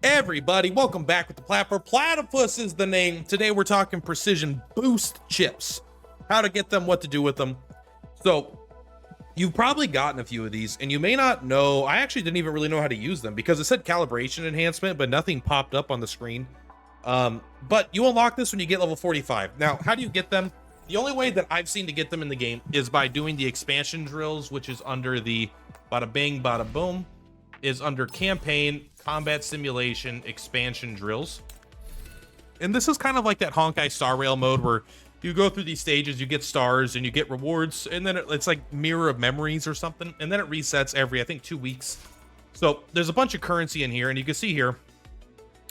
Everybody, welcome back with the platform. Platypus is the name. Today we're talking precision boost chips, how to get them, what to do with them. So you've probably gotten a few of these and you may not know. I actually didn't even really know how to use them because it said calibration enhancement, but nothing popped up on the screen. But you unlock this when you get level 45. Now, how do you get them? The only way that I've seen to get them in the game is by doing the expansion drills, which is under the bada bing, bada boom, is under campaign, combat simulation, expansion drills. And this is kind of like that Honkai Star Rail mode where you go through these stages, you get stars and you get rewards, and then it's like Mirror of Memories or something, and then it resets every, I think, 2 weeks. So there's a bunch of currency in here, and you can see here,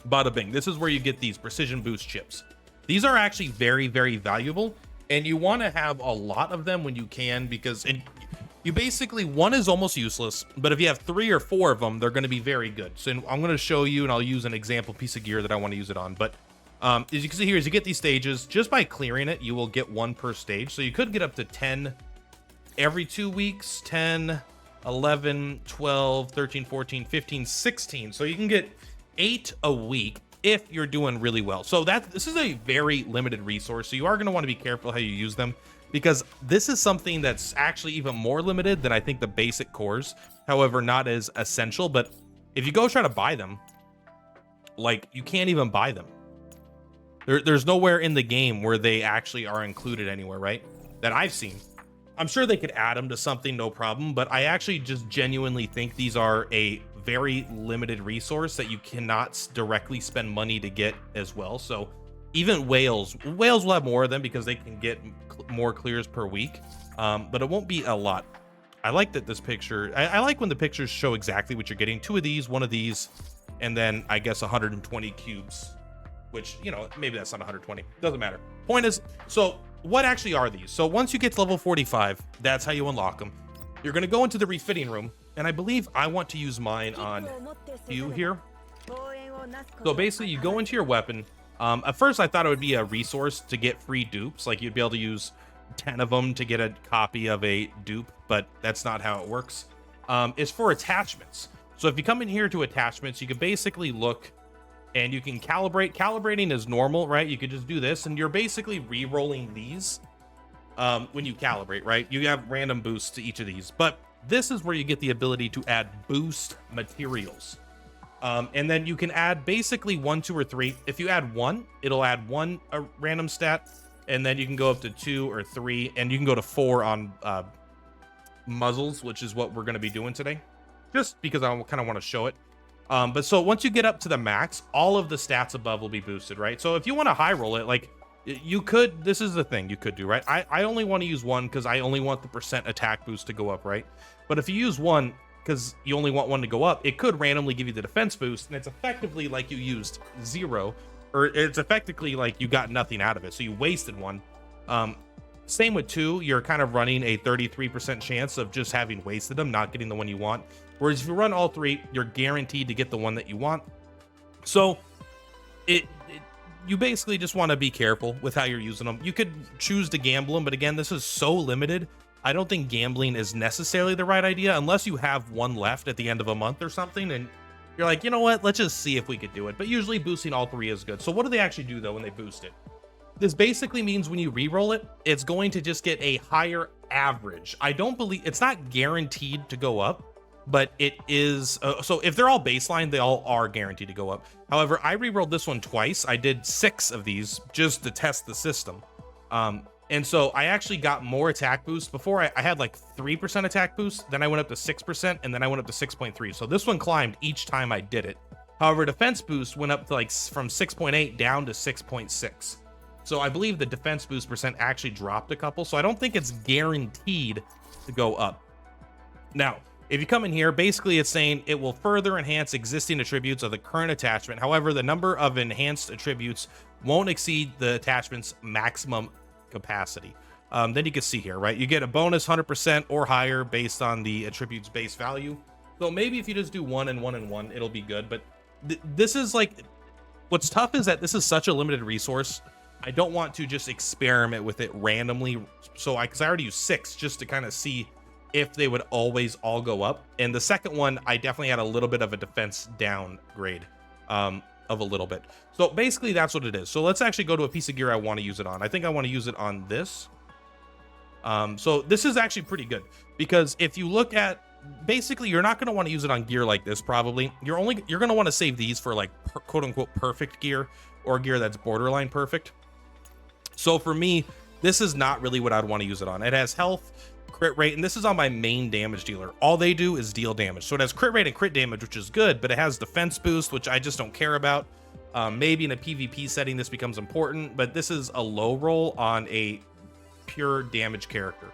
bada bing, this is where you get these precision boost chips. These are actually very, very valuable, and you want to have a lot of them when you can, because you basically, one is almost useless, but if you have 3 or 4 of them, they're going to be very good. So I'm going to show you, and I'll use an example piece of gear that I want to use it on. But as you can see here, as you get these stages, just by clearing it, you will get 1 per stage. So you could get up to 10 every 2 weeks, 10, 11, 12, 13, 14, 15, 16. So you can get 8 a week if you're doing really well. So this is a very limited resource. So you are going to want to be careful how you use them, because this is something that's actually even more limited than I think the basic cores. However, not as essential. But if you go try to buy them, like, you can't even buy them. There's nowhere in the game where they actually are included anywhere, right? That I've seen. I'm sure they could add them to something, no problem. But I actually just genuinely think these are a very limited resource that you cannot directly spend money to get as well. So even whales will have more of them because they can get more clears per week, but it won't be a lot. I like that this picture, I like when the pictures show exactly what you're getting. 2 of these, 1 of these, and then I guess 120 cubes, which, you know, maybe that's not 120, doesn't matter. Point is, so what actually are these? So once you get to level 45, that's how you unlock them. You're going to go into the refitting room, and I believe I want to use mine on you here. So basically you go into your weapon. At first I thought it would be a resource to get free dupes, like you'd be able to use 10 of them to get a copy of a dupe, but that's not how it works. It's for attachments. So if you come in here to attachments, you can basically look and you can calibrate. Calibrating is normal, right? You could just do this, and you're basically re-rolling these when you calibrate, right? You have random boosts to each of these, but this is where you get the ability to add boost materials. And then you can add basically 1, 2, or 3. If you add 1, it'll add 1 a random stat, and then you can go up to 2 or 3, and you can go to 4 on muzzles, which is what we're going to be doing today, just because I kind of want to show it. But so once you get up to the max, all of the stats above will be boosted, right? So if you want to high roll it, like you could, this is the thing you could do, right? I only want to use 1 because I only want the % attack boost to go up, right? But if you use 1, because you only want 1 to go up, it could randomly give you the defense boost, and it's effectively like you used 0, or it's effectively like you got nothing out of it, so you wasted 1. Same with 2, you're kind of running a 33% chance of just having wasted them, not getting the one you want. Whereas if you run all 3, you're guaranteed to get the one that you want. So you basically just want to be careful with how you're using them. You could choose to gamble them, but again, this is so limited. I don't think gambling is necessarily the right idea unless you have 1 left at the end of a month or something and you're like, you know what, let's just see if we could do it. But usually boosting all 3 is good. So what do they actually do though when they boost it? This basically means when you re-roll it, it's going to just get a higher average. I don't believe, it's not guaranteed to go up, but it is. So if they're all baseline, they all are guaranteed to go up. However, I re-rolled this one twice. I did 6 of these just to test the system. And so I actually got more attack boost. Before I had like 3% attack boost, then I went up to 6%, and then I went up to 6.3. So this one climbed each time I did it. However, defense boost went up to like from 6.8 down to 6.6. So I believe the defense boost % actually dropped a couple. So I don't think it's guaranteed to go up. Now, if you come in here, basically it's saying it will further enhance existing attributes of the current attachment. However, the number of enhanced attributes won't exceed the attachment's maximum capacity. Then you can see here, right? You get a bonus 100% or higher based on the attribute's base value. So maybe if you just do 1 and 1 and 1, it'll be good. But this is like, what's tough is that this is such a limited resource. I don't want to just experiment with it randomly. So because I already used 6 just to kind of see if they would always all go up. And the second one, I definitely had a little bit of a defense downgrade. of a little bit. So basically that's what it is. So let's actually go to a piece of gear I want to use it on. I think I want to use it on this. So this is actually pretty good, because if you look at, basically you're not going to want to use it on gear like this. Probably you're going to want to save these for like quote unquote perfect gear, or gear that's borderline perfect. So for me, this is not really what I'd want to use it on. It has health, crit rate, and this is on my main damage dealer. All they do is deal damage. So it has crit rate and crit damage, which is good, but it has defense boost, which I just don't care about. Maybe in a PvP setting this becomes important, but this is a low roll on a pure damage character.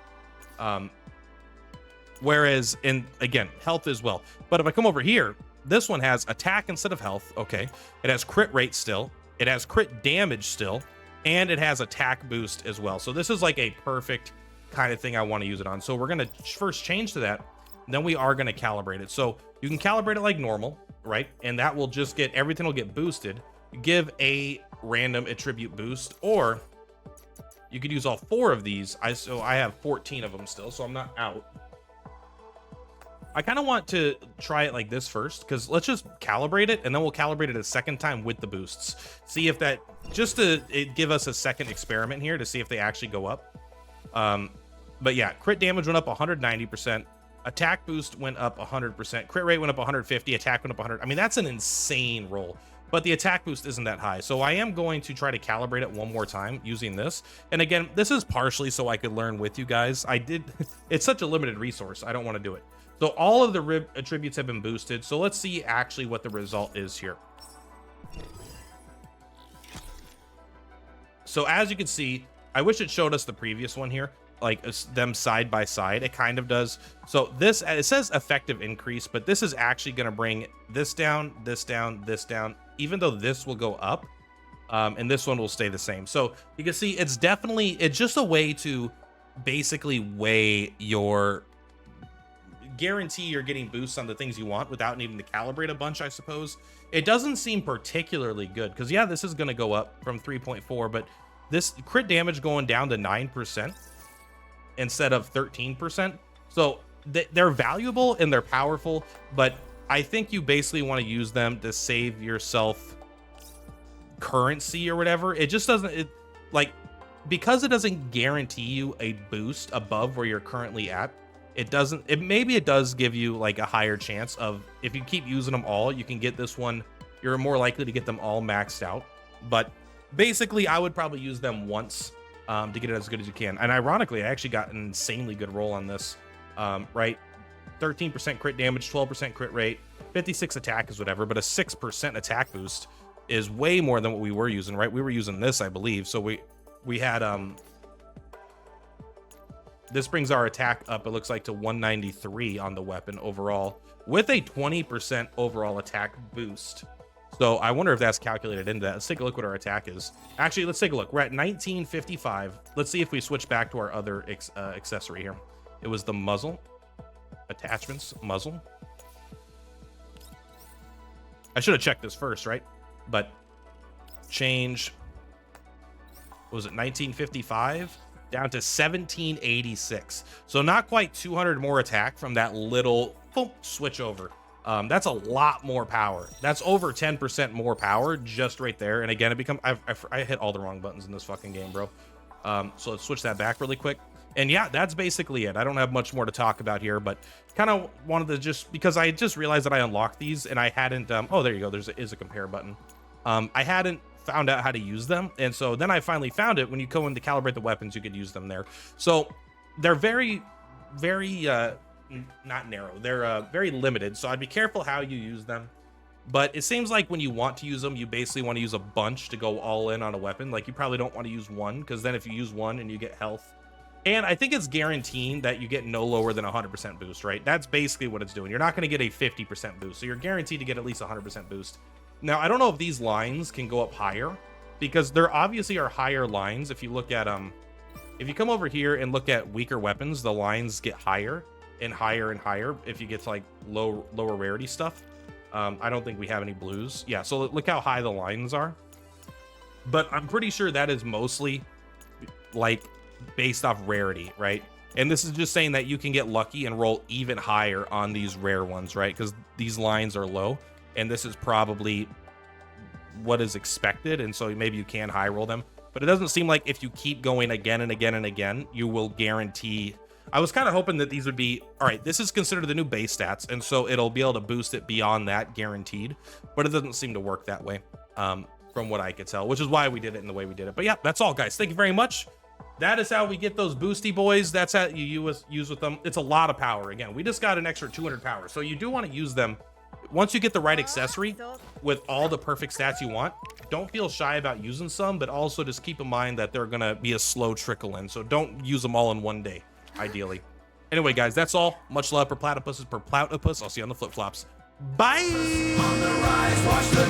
Whereas again, health as well. But if I come over here, this one has attack instead of health. Okay. It has crit rate still. It has crit damage still. And it has attack boost as well. So this is like a perfect kind of thing I want to use it on. So we're going to first change to that. Then we are going to calibrate it. So you can calibrate it like normal, right? And that will just get, everything will get boosted. Give a random attribute boost, or you could use all 4 of these. So I have 14 of them still, so I'm not out. I kind of want to try it like this first, because let's just calibrate it, and then we'll calibrate it a second time with the boosts. See if that, just to give us a second experiment here to see if they actually go up. But yeah, crit damage went up 190%. Attack boost went up 100%. Crit rate went up 150. Attack went up 100. I mean, that's an insane roll. But the attack boost isn't that high. So I am going to try to calibrate it one more time using this. And again, this is partially so I could learn with you guys. It's such a limited resource. I don't want to do it. So all of the attributes have been boosted. So let's see actually what the result is here. So as you can see, I wish it showed us the previous one here, like them side by side. It kind of does. So this, it says effective increase, but this is actually going to bring this down, this down, this down, even though this will go up, and this one will stay the same. So you can see it's just a way to basically weigh your, guarantee you're getting boosts on the things you want without needing to calibrate a bunch, I suppose. It doesn't seem particularly good, because yeah, this is going to go up from 3.4, but this crit damage going down to 9% instead of 13%. So they're valuable and they're powerful, but I think you basically want to use them to save yourself currency or whatever. It just doesn't, because it doesn't guarantee you a boost above where you're currently at. Maybe it does give you like a higher chance of, if you keep using them all, you can get this one, you're more likely to get them all maxed out. But basically I would probably use them once to get it as good as you can. And ironically, I actually got an insanely good roll on this, right? 13% crit damage, 12% crit rate, 56 attack is whatever, but a 6% attack boost is way more than what we were using, right? We were using this, I believe. So we had, this brings our attack up, it looks like, to 193 on the weapon overall, with a 20% overall attack boost. So I wonder if that's calculated into that. Let's take a look what our attack is. Actually, let's take a look. We're at 1955. Let's see if we switch back to our other accessory here. It was the muzzle. Attachments, muzzle. I should have checked this first, right? But change, what was it, 1955? Down to 1786. So not quite 200 more attack from that little boom, switch over. That's a lot more power. That's over 10% more power just right there. And again, I hit all the wrong buttons in this fucking game, bro. So let's switch that back really quick. And yeah, that's basically it. I don't have much more to talk about here, but kind of wanted to just, because I just realized that I unlocked these and I hadn't, oh, there you go. Is a compare button. I hadn't found out how to use them, and so then I finally found it. When you go in to calibrate the weapons, you could use them there. So they're very not narrow, they're very limited, so I'd be careful how you use them. But it seems like when you want to use them, you basically want to use a bunch to go all in on a weapon. Like, you probably don't want to use one, because then if you use one and you get health, and I think it's guaranteeing that you get no lower than 100% boost, right? That's basically what it's doing. You're not going to get a 50% boost, so you're guaranteed to get at least 100% boost. Now, I don't know if these lines can go up higher, because there obviously are higher lines. If you look at, if you come over here and look at weaker weapons, the lines get higher and higher and higher if you get to like lower rarity stuff. I don't think we have any blues. Yeah, so look how high the lines are. But I'm pretty sure that is mostly like based off rarity, right? And this is just saying that you can get lucky and roll even higher on these rare ones, right? Because these lines are low. And this is probably what is expected, and so maybe you can high roll them. But it doesn't seem like if you keep going again and again and again, you will guarantee. I was kind of hoping that these would be, all right, this is considered the new base stats, and so it'll be able to boost it beyond that, guaranteed. But it doesn't seem to work that way, from what I could tell, which is why we did it in the way we did it. But yeah, that's all, guys. Thank you very much. That is how we get those boosty boys. That's how you use with them. It's a lot of power. Again, we just got an extra 200 power, so you do want to use them. Once you get the right accessory with all the perfect stats you want, don't feel shy about using some, but also just keep in mind that they're going to be a slow trickle in. So don't use them all in one day, ideally. Anyway, guys, that's all. Much love. Purplatypus is Purplatypus. I'll see you on the flip-flops. Bye! On the rise, watch the